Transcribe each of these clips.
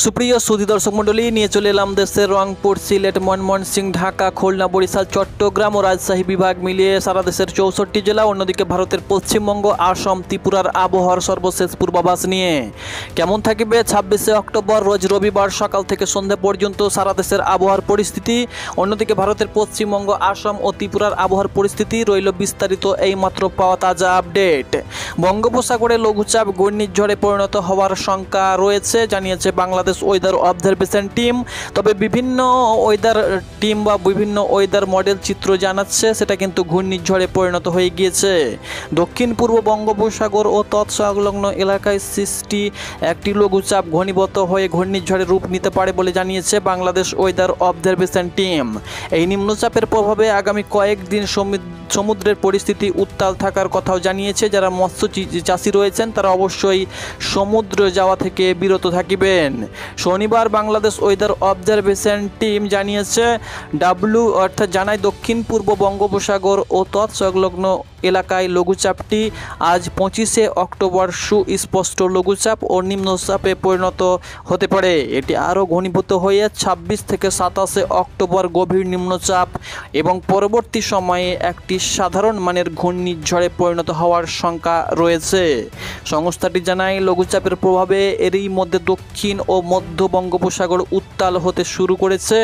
সুপ্রিয় সুধী দর্শক মণ্ডলী, নিয়ে চলে এলাম দেশের রংপুর, সিলেট, ময়মনসিংহ, ঢাকা, খুলনা, বরিশাল, চট্টগ্রাম ও রাজশাহী বিভাগ মিলিয়ে সারা দেশের 64 জেলা, অন্যদিকে ভারতের পশ্চিমবঙ্গ, আসাম, ত্রিপুরার আবহাওয়ার সর্বশেষ পূর্বাভাস নিয়ে। কেমন থাকবে 26শে অক্টোবর রোজ রবিবার সকাল থেকে সন্ধ্যা পর্যন্ত সারা দেশের আবহাওয়ার পরিস্থিতি, অন্যদিকে ভারতের পশ্চিমবঙ্গ, আসাম ও ত্রিপুরার আবহাওয়ার পরিস্থিতি রইল বিস্তারিত এইমাত্র পাওয়া তাজা আপডেট। বঙ্গোপসাগরে লঘুচাপ ঘূর্ণিঝড়ে পরিণত হওয়ার শঙ্কা রয়েছে জানিয়েছে বাংলাদেশ ওয়েদার অবজারভেশন টিম। তবে বিভিন্ন ওয়েদার টিম বা বিভিন্ন ওয়েদার মডেল চিত্র জানাচ্ছে সেটা কিন্তু ঘূর্ণিঝড়ে পরিণত হয়ে গিয়েছে। দক্ষিণ পূর্ব বঙ্গোপসাগর ও তৎসংলগ্ন এলাকায় সৃষ্টি একটি লঘুচাপ ঘনীভূত হয়ে ঘূর্ণিঝড়ের রূপ নিতে পারে বলে জানিয়েছে বাংলাদেশ ওয়েদার অবজারভেশন টিম। এই নিম্নচাপের প্রভাবে আগামী কয়েকদিন সমুদ্রের পরিস্থিতি উত্তাল থাকার কথাও জানিয়েছে। যারা মৎস্য চাষি রয়েছেন তারা অবশ্যই সমুদ্র যাওয়া থেকে বিরত থাকিবেন। শনিবার বাংলাদেশ ওয়েদার অবজারভেশন টিম জানিয়েছে জানায় দক্ষিণ পূর্ব বঙ্গোপসাগর ও তৎসংলগ্ন এলাকায় লঘুচাপটি আজ 25শে অক্টোবর সুস্পষ্ট লঘুচাপ ও নিম্নচাপে পরিণত হতে পারে। এটি আরও ঘনীভূত হয়ে 26 থেকে 27শে অক্টোবর গভীর নিম্নচাপ এবং পরবর্তী সময়ে একটি সাধারণ মানের ঘূর্ণিঝড়ে পরিণত হওয়ার শঙ্কা রয়েছে। সংস্থাটি জানায় লঘুচাপের প্রভাবে এরই মধ্যে দক্ষিণ ও মধ্য বঙ্গোপসাগর উত্তাল হতে শুরু করেছে।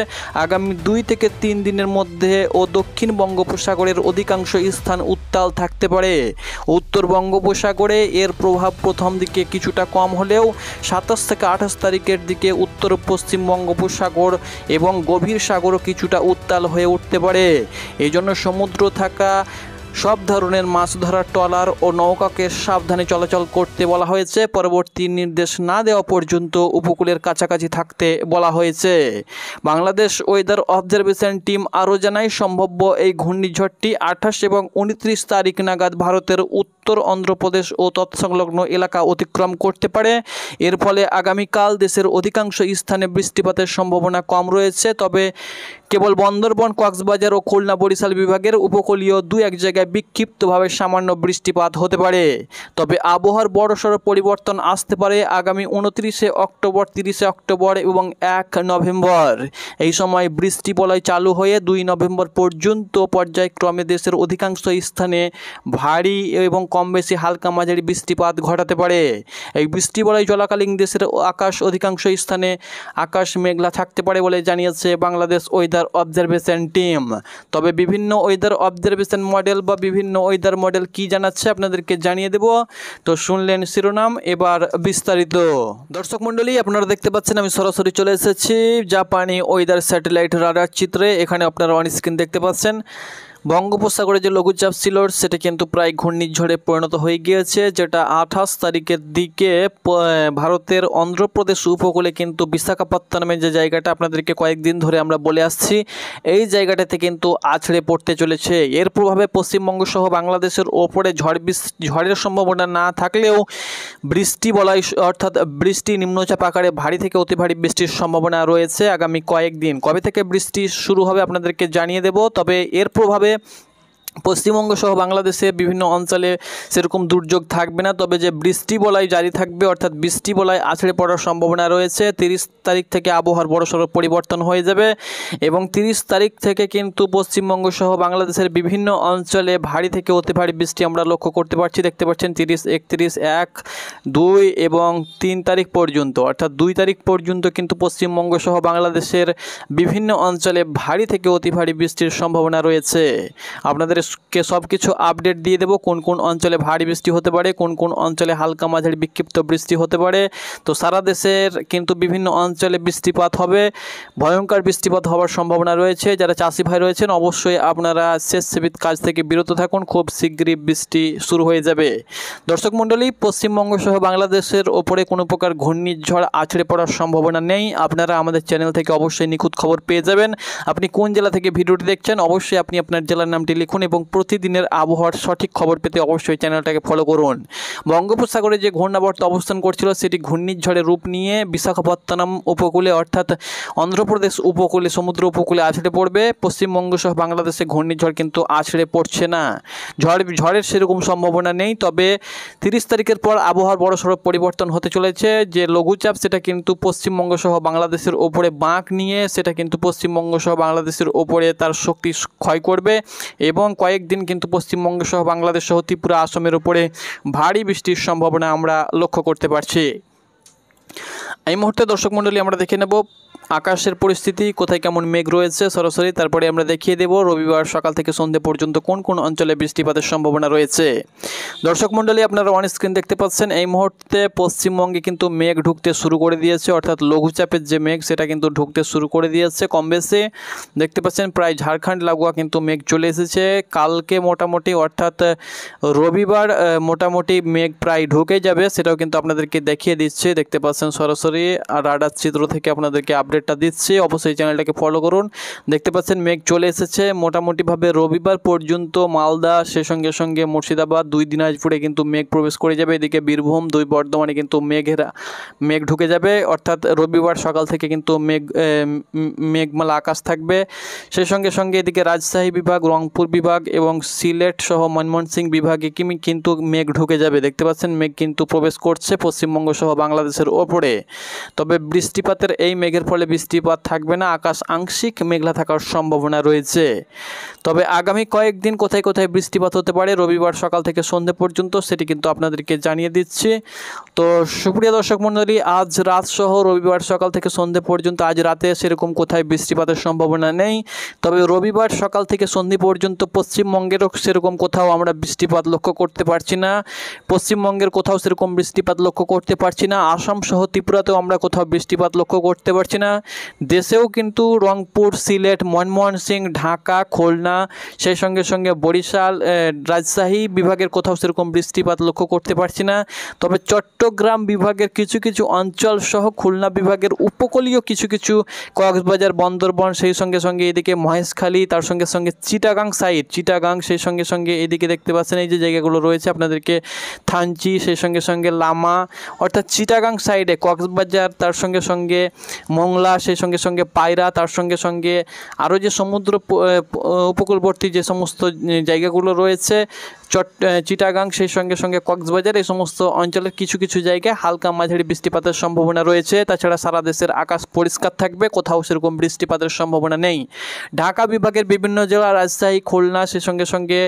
আগামী 2 থেকে 3 দিনের মধ্যে ও দক্ষিণ বঙ্গোপসাগরের অধিকাংশ স্থান উত্তাল থাকতে পারে। উত্তর বঙ্গোপসাগরে এর প্রভাব প্রথম দিকে কিছুটা কম হলেও 27 থেকে 28 তারিখের দিকে উত্তর পশ্চিম বঙ্গোপসাগর এবং গভীর সাগরও কিছুটা উত্তাল হয়ে উঠতে পারে। এই জন্য সমুদ্র থাকা সব ধরনের মাছ ধরার ট্রলার ও নৌকাকে সাবধানে চলাচল করতে বলা হয়েছে। পরবর্তী নির্দেশ না দেওয়া পর্যন্ত উপকূলের কাছাকাছি থাকতে বলা হয়েছে। বাংলাদেশ ওয়েদার অবজারভেশন টিম আরও জানায় সম্ভাব্য এই ঘূর্ণিঝড়টি 28 এবং 29 তারিখ নাগাদ ভারতের উত্তর অন্ধ্রপ্রদেশ ও তৎসংলগ্ন এলাকা অতিক্রম করতে পারে। এর ফলে আগামীকাল দেশের অধিকাংশ স্থানে বৃষ্টিপাতের সম্ভাবনা কম রয়েছে। তবে কেবল বন্দরবন, কক্সবাজার ও খুলনা, বরিশাল বিভাগের উপকূলীয় 2-1 জায়গায় বিক্ষিপ্তভাবে সামান্য বৃষ্টিপাত হতে পারে। তবে আবহাওয়ার বড়সড় পরিবর্তন আসতে পারে আগামী 29শে অক্টোবর, 30শে অক্টোবর এবং 1 নভেম্বর। এই সময় বৃষ্টি বলয় চালু হয়ে 2 নভেম্বর পর্যন্ত পর্যায়ক্রমে দেশের অধিকাংশ স্থানে ভারী এবং কম বেশি হালকা মাঝারি বৃষ্টিপাত ঘটাতে পারে। এই বৃষ্টি বলয় চলাকালীন দেশের অধিকাংশ স্থানে আকাশ মেঘলা থাকতে পারে বলে জানিয়েছে বাংলাদেশ ওয়েদার অবজারভেশন টিম। তবে বিভিন্ন ওয়েদার অবজারভেশন মডেল বা বিভিন্ন ওয়েদার মডেল কি জানাচ্ছে আপনাদেরকে জানিয়ে দেব। তো শুনলেন শিরোনাম, এবার বিস্তারিত। দর্শক মণ্ডলী, আপনারা দেখতে পাচ্ছেন আমি সরাসরি চলে এসেছি জাপানি ওয়েদার স্যাটেলাইট রাডার চিত্রে। এখানে আপনারা অন স্ক্রিন দেখতে পাচ্ছেন বঙ্গোপসাগরে যে লঘুচাপ ছিল সেটা কিন্তু প্রায় ঘূর্ণিঝড়ে পরিণত হয়ে গিয়েছে, যেটা 28 তারিখের দিকে ভারতের অন্ধ্রপ্রদেশ উপকূলে কিন্তু বিশাখাপত্তনমের যে জায়গাটা আপনাদেরকে কয়েকদিন ধরে আমরা বলে আসছি, এই জায়গাটাতে কিন্তু আছড়ে পড়তে চলেছে। এর প্রভাবে পশ্চিমবঙ্গ সহ বাংলাদেশের ওপরে ঝড়ের সম্ভাবনা না থাকলেও বৃষ্টি বলয় অর্থাৎ বৃষ্টি নিম্নচাপ আকারে ভারী থেকে অতি ভারী বৃষ্টির সম্ভাবনা রয়েছে আগামী কয়েকদিন। কবে থেকে বৃষ্টি শুরু হবে আপনাদেরকে জানিয়ে দেব। তবে এর প্রভাবে পশ্চিমবঙ্গ সহ বাংলাদেশে বিভিন্ন অঞ্চলে সেরকম দুর্যোগ থাকবে না, তবে যে বৃষ্টি বলয় জারি থাকবে অর্থাৎ বৃষ্টি বলয় আছড়ে পড়ার সম্ভাবনা রয়েছে। 30 তারিখ থেকে আবহাওয়ার বড়সড় পরিবর্তন হয়ে যাবে এবং 30 তারিখ থেকে কিন্তু পশ্চিমবঙ্গ সহ বাংলাদেশের বিভিন্ন অঞ্চলে ভারী থেকে অতি ভারী বৃষ্টি আমরা লক্ষ্য করতে পারছি। দেখতে পাচ্ছেন 30, 31, 1, 2 এবং 3 তারিখ পর্যন্ত, অর্থাৎ 2 তারিখ পর্যন্ত কিন্তু পশ্চিমবঙ্গ সহ বাংলাদেশের বিভিন্ন অঞ্চলে ভারী থেকে অতি ভারী বৃষ্টির সম্ভাবনা রয়েছে। আপনাদের সব কিছু আপডেট দিয়ে দেব, কোন কোন অঞ্চলে ভারী বৃষ্টি হতে পারে, কোন কোন অঞ্চলে হালকা মাঝারি বিক্ষিপ্ত বৃষ্টি হতে পারে। তো সারা দেশের কিন্তু বিভিন্ন অঞ্চলে বৃষ্টিপাত হবে, ভয়ঙ্কর বৃষ্টিপাত হওয়ার সম্ভাবনা রয়েছে। যারা চাষি ভাই রয়েছেন অবশ্যই আপনারা সেচসেবিত কাজ থেকে বিরত থাকুন, খুব শীঘ্রই বৃষ্টি শুরু হয়ে যাবে। দর্শক মণ্ডলী, পশ্চিমবঙ্গ সহ বাংলাদেশের ওপরে কোনো প্রকার ঘূর্ণিঝড় আছড়ে পড়ার সম্ভাবনা নেই। আপনারা আমাদের চ্যানেল থেকে অবশ্যই নিখুঁত খবর পেয়ে যাবেন। আপনি কোন জেলা থেকে ভিডিওটি দেখছেন অবশ্যই আপনি আপনার জেলার নামটি লিখুন এবং প্রতিদিনের আবহাওয়ার সঠিক খবর পেতে অবশ্যই চ্যানেলটাকে ফলো করুন। বঙ্গোপসাগরে যে ঘূর্ণাবর্ত অবস্থান করছিল সেটি ঘূর্ণিঝড়ের রূপ নিয়ে বিশাখাপত্তনম উপকূলে অর্থাৎ অন্ধ্রপ্রদেশ উপকূলে সমুদ্র উপকূলে আছড়ে পড়বে। পশ্চিমবঙ্গ সহ বাংলাদেশে ঘূর্ণিঝড় কিন্তু আছড়ে পড়ছে না, ঝড়ের সেরকম সম্ভাবনা নেই। তবে 30 তারিখের পর আবহাওয়ার বড়সড় পরিবর্তন হতে চলেছে। যে লঘুচাপ সেটা কিন্তু পশ্চিমবঙ্গ সহ বাংলাদেশের ওপরে বাঁক নিয়ে সেটা কিন্তু পশ্চিমবঙ্গ সহ বাংলাদেশের ওপরে তার শক্তি ক্ষয় করবে এবং কয়েকদিন কিন্তু পশ্চিমবঙ্গ সহ বাংলাদেশ সহ ত্রিপুরা আসামের ওপরে ভারী বৃষ্টির সম্ভাবনা আমরা লক্ষ্য করতে পারছি। এই মুহূর্তে দর্শক মণ্ডলী আমরা দেখে নেব আকাশের পরিস্থিতি, কোথায় কেমন মেঘ রয়েছে সরাসরি। তারপরে আমরা দেখিয়ে দেব রবিবার সকাল থেকে সন্ধ্যে পর্যন্ত কোন কোন অঞ্চলে বৃষ্টিপাতের সম্ভাবনা রয়েছে। দর্শক মণ্ডলী আপনারা অন স্ক্রিন দেখতে পাচ্ছেন এই মুহূর্তে পশ্চিমবঙ্গে কিন্তু মেঘ ঢুকতে শুরু করে দিয়েছে, অর্থাৎ লঘুচাপের যে মেঘ সেটা কিন্তু ঢুকতে শুরু করে দিয়েছে কম বেশি। দেখতে পাচ্ছেন প্রায় ঝাড়খণ্ড লাগোয়া কিন্তু মেঘ চলে এসেছে। কালকে মোটামুটি অর্থাৎ রবিবার মোটামুটি মেঘ প্রায় ঢুকে যাবে, সেটাও কিন্তু আপনাদেরকে দেখিয়ে দিচ্ছে। দেখতে পাচ্ছেন সরাসরি আর রাডার চিত্র থেকে আপনাদেরকে আপডেটটা দিচ্ছি, অবশ্যই চ্যানেলটাকে ফলো করুন। দেখতে পাচ্ছেন মেঘ চলে এসেছে মোটামুটিভাবে রবিবার পর্যন্ত মালদা সে সঙ্গে সঙ্গে মুর্শিদাবাদ 2 দিনাজপুরে কিন্তু মেঘ প্রবেশ করে যাবে। এদিকে বীরভূম 2 বর্ধমানে কিন্তু মেঘ ঢুকে যাবে, অর্থাৎ রবিবার সকাল থেকে কিন্তু মেঘমালা আকাশ থাকবে। সেই সঙ্গে সঙ্গে এদিকে রাজশাহী বিভাগ, রংপুর বিভাগ এবং সিলেট সহ ময়মনসিংহ বিভাগে কিন্তু মেঘ ঢুকে যাবে। দেখতে পাচ্ছেন মেঘ কিন্তু প্রবেশ করছে পশ্চিমবঙ্গ সহ বাংলাদেশের ওপরে। তবে বৃষ্টিপাতের এই মেঘের ফলে বৃষ্টিপাত থাকবে না, আকাশ আংশিক মেঘলা থাকার সম্ভাবনা রয়েছে। তবে আগামী কয়েকদিন কোথায় কোথায় বৃষ্টিপাত হতে পারে রবিবার সকাল থেকে সন্ধ্যে পর্যন্ত সেটি কিন্তু আপনাদেরকে জানিয়ে দিচ্ছি। তো সুপ্রিয় দর্শক মণ্ডলী, আজ রাত সহ রবিবার সকাল থেকে সন্ধ্যে পর্যন্ত আজ রাতে সেরকম কোথায় বৃষ্টিপাতের সম্ভাবনা নেই। তবে রবিবার সকাল থেকে সন্ধ্যে পর্যন্ত পশ্চিমবঙ্গেরও সেরকম কোথাও আমরা বৃষ্টিপাত লক্ষ্য করতে পারছি না, পশ্চিমবঙ্গের কোথাও সেরকম বৃষ্টিপাত লক্ষ্য করতে পারছি না, আসাম সহ ত্রিপুরাতেও আমরা কোথাও বৃষ্টিপাত লক্ষ্য করতে পারছি না। দেশেও কিন্তু রংপুর, সিলেট, ময়মনসিংহ, ঢাকা, খুলনা সেই সঙ্গে সঙ্গে বরিশাল, রাজশাহী বিভাগের কোথাও সেরকম বৃষ্টিপাত লক্ষ্য করতে পারছি না। তবে চট্টগ্রাম বিভাগের কিছু কিছু অঞ্চল সহ খুলনা বিভাগের উপকূলীয় কিছু কিছু কক্সবাজার, বন্দরবন সেই সঙ্গে সঙ্গে এদিকে মহেশখালী, তার সঙ্গে সঙ্গে চিটাগাং সাইড, চিটাগাং সেই সঙ্গে সঙ্গে এদিকে দেখতে পাচ্ছেন এই যে জায়গাগুলো রয়েছে আপনাদেরকে থানচি সেই সঙ্গে সঙ্গে লামা, অর্থাৎ চিটাগাং সাইডে কক্সবাজার, তার সঙ্গে সঙ্গে মংলা সেই সঙ্গে সঙ্গে পায়রা, তার সঙ্গে সঙ্গে আরও যে সমুদ্র উপকূলবর্তী যে সমস্ত জায়গাগুলো রয়েছে চিটাগাং সেই সঙ্গে সঙ্গে কক্সবাজার, এই সমস্ত অঞ্চলের কিছু কিছু জায়গায় হালকা মাঝারি বৃষ্টিপাতের সম্ভাবনা রয়েছে। তাছাড়া সারা দেশের আকাশ পরিষ্কার থাকবে, কোথাও সেরকম বৃষ্টিপাতের সম্ভাবনা নেই। ঢাকা বিভাগের বিভিন্ন জেলা, রাজশাহী, খুলনা সেই সঙ্গে সঙ্গে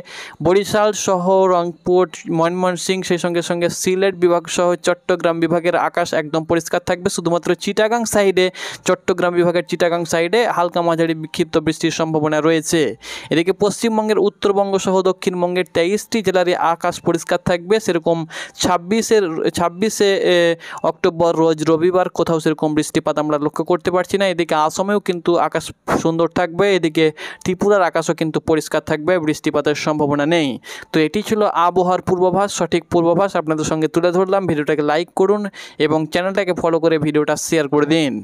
বরিশাল সহ রংপুর, ময়মনসিংহ সেই সঙ্গে সঙ্গে সিলেট বিভাগ সহ চট্টগ্রাম বিভাগের আকাশ একদম পরিষ্কার থাকবে। শুধুমাত্র চিটাগাং সাইডে, চট্টগ্রাম বিভাগের চিটাগাং সাইডে হালকা মাঝারি বিক্ষিপ্ত বৃষ্টির সম্ভাবনা রয়েছে। এদিকে পশ্চিমবঙ্গের উত্তরবঙ্গ সহ দক্ষিণবঙ্গের 23টি জেলারই আকাশ পরিষ্কার থাকবে। সেরকম 26শে অক্টোবর রোজ রবিবার কোথাও সেরকম বৃষ্টিপাত আমরা লক্ষ্য করতে পারছি না। এদিকে আসামেও কিন্তু আকাশ সুন্দর থাকবে, এদিকে ত্রিপুরার আকাশও কিন্তু পরিষ্কার থাকবে, বৃষ্টিপাতের সম্ভাবনা নেই। তো এটি ছিল আবহাওয়ার পূর্বাভাস, সঠিক পূর্বাভাস আপনাদের সঙ্গে তুলে ধরলাম। ভিডিওটাকে লাইক করুন এবং চ্যানেলটাকে ফলো করে ভিডিওটা শেয়ার করে দিন।